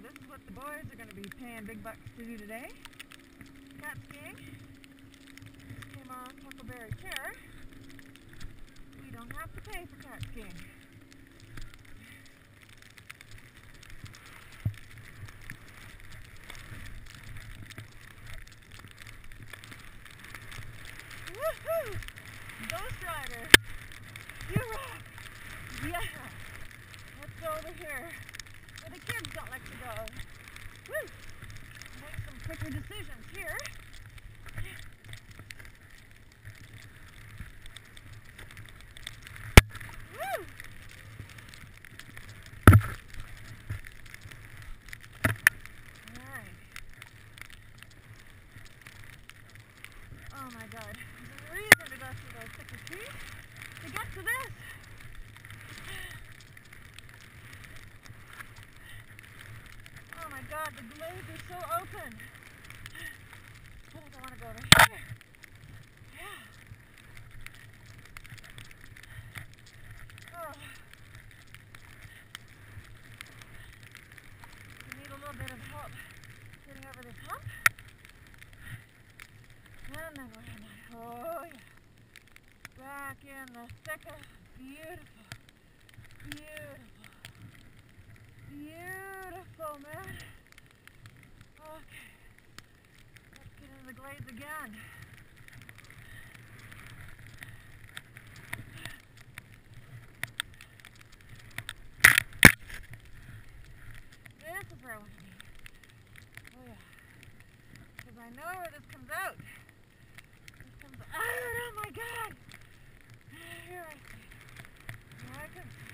this is what the boys are going to be paying big bucks to do today. Cat skiing. Came off Huckleberry Chair. We don't have to pay for cat skiing. Woohoo! Ghost Rider! You rock! Yeah! Let's go over here where the kids don't like to go. Woo! Make some quicker decisions here. Woo! Alright. Oh my god. There's a reason to go through those thicker trees to get to this. Oh my god, the glades are so open. I think I want to go over here. Yeah. Oh. We need a little bit of help getting over this hump. And then we're in there. Oh yeah. Back in the thick of beautiful, beautiful, beautiful, man. Okay. Let's get into the glades again. This is where I want to be. Oh yeah. Because I know where this comes out. This comes out. Oh my god! Here I see. Here I can see.